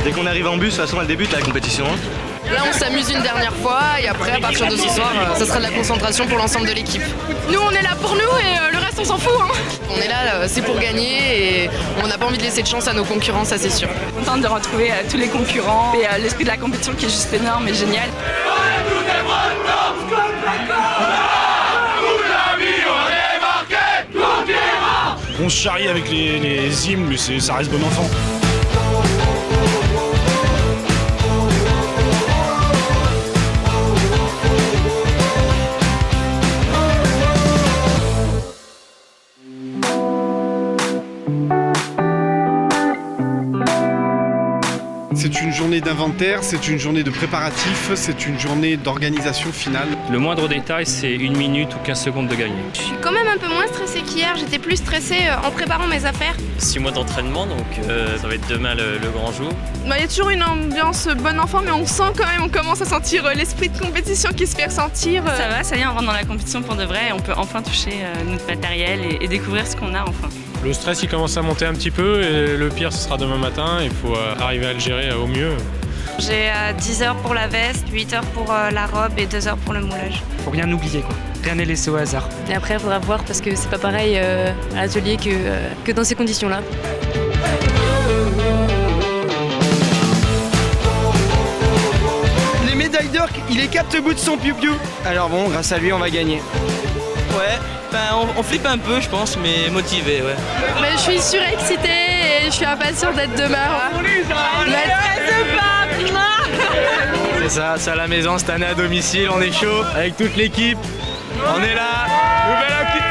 Dès qu'on arrive en bus, de toute façon elle débute la compétition. Là on s'amuse une dernière fois et après à partir de ce soir, ça sera de la concentration pour l'ensemble de l'équipe. Nous on est là pour nous et le reste on s'en fout. On est là, c'est pour gagner et on n'a pas envie de laisser de chance à nos concurrents, ça c'est sûr. Contente de retrouver tous les concurrents et l'esprit de la compétition qui est juste énorme et génial. On se charrie avec les hymnes, mais ça reste bon enfant. C'est une journée d'inventaire, c'est une journée de préparatif, c'est une journée d'organisation finale. Le moindre détail, c'est 1 minute ou 15 secondes de gagner. Je suis quand même un peu moins stressée qu'hier, j'étais plus stressée en préparant mes affaires. 6 mois d'entraînement, donc ça va être demain le grand jour. Il y a toujours une ambiance bon enfant, mais on sent quand même, on commence à sentir l'esprit de compétition qui se fait ressentir. Ça va, ça y est, on rentre dans la compétition pour de vrai, on peut enfin toucher notre matériel et découvrir ce qu'on a enfin. Le stress il commence à monter un petit peu et le pire ce sera demain matin, il faut arriver à le gérer au mieux. J'ai 10 heures pour la veste, 8 heures pour la robe et 2 heures pour le moulage. Faut rien oublier quoi, rien n'est laissé au hasard. Et après il faudra voir parce que c'est pas pareil à l'atelier que dans ces conditions-là. Les médailles d'or, il est capte bout de son piou-piou. Alors bon, grâce à lui on va gagner. Ouais, on flippe un peu je pense, mais motivé, ouais. Mais je suis surexcitée et je suis impatiente d'être demain. C'est ça, c'est à la main cette année à domicile, on est chaud, avec toute l'équipe. On est là, Nouvelle-Aquitaine.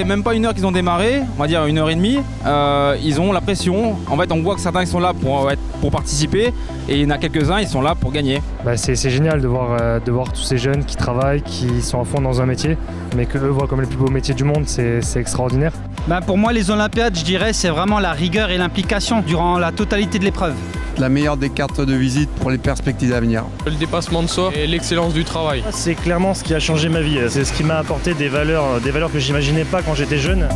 Même pas 1 heure qu'ils ont démarré, on va dire 1h30, ils ont la pression. En fait on voit que certains ils sont là pour participer et il y en a quelques-uns ils sont là pour gagner. C'est génial de voir tous ces jeunes qui travaillent, qui sont à fond dans un métier, mais qu'eux voient comme le plus beau métier du monde, c'est extraordinaire. Pour moi les Olympiades je dirais c'est vraiment la rigueur et l'implication durant la totalité de l'épreuve. La meilleure des cartes de visite pour les perspectives à venir. Le dépassement de soi et l'excellence du travail. C'est clairement ce qui a changé ma vie, c'est ce qui m'a apporté des valeurs que j'imaginais pas quand j'étais jeune.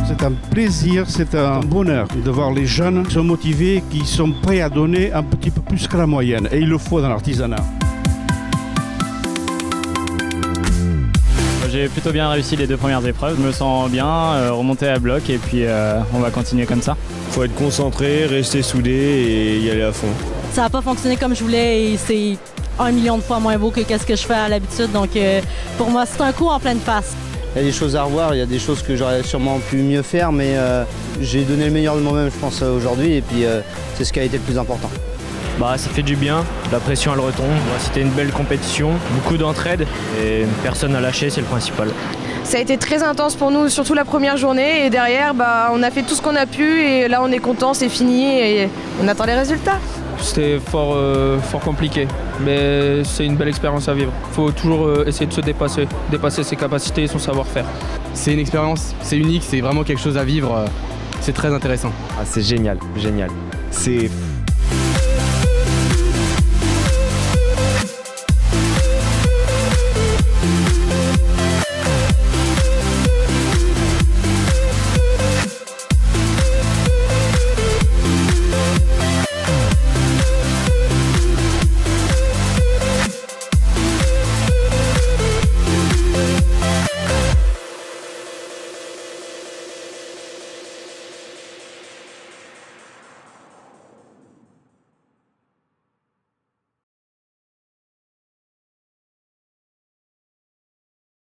C'est un plaisir, c'est un bonheur de voir les jeunes qui sont motivés, qui sont prêts à donner un petit peu plus que la moyenne. Et il le faut dans l'artisanat. J'ai plutôt bien réussi les 2 premières épreuves, je me sens bien, remonter à bloc et puis on va continuer comme ça. Faut être concentré, rester soudé et y aller à fond. Ça n'a pas fonctionné comme je voulais et c'est 1 million de fois moins beau que ce que je fais à l'habitude, donc pour moi c'est un coup en pleine face. Il y a des choses à revoir, il y a des choses que j'aurais sûrement pu mieux faire, mais j'ai donné le meilleur de moi-même je pense aujourd'hui et puis c'est ce qui a été le plus important. Ça fait du bien, la pression elle retombe, c'était une belle compétition, beaucoup d'entraide et personne n'a lâché, c'est le principal. Ça a été très intense pour nous, surtout la première journée et derrière on a fait tout ce qu'on a pu et là on est content, c'est fini et on attend les résultats. C'était fort compliqué, mais c'est une belle expérience à vivre. Il faut toujours essayer de se dépasser ses capacités et son savoir-faire. C'est une expérience, c'est unique, c'est vraiment quelque chose à vivre, c'est très intéressant. C'est génial, génial. C'est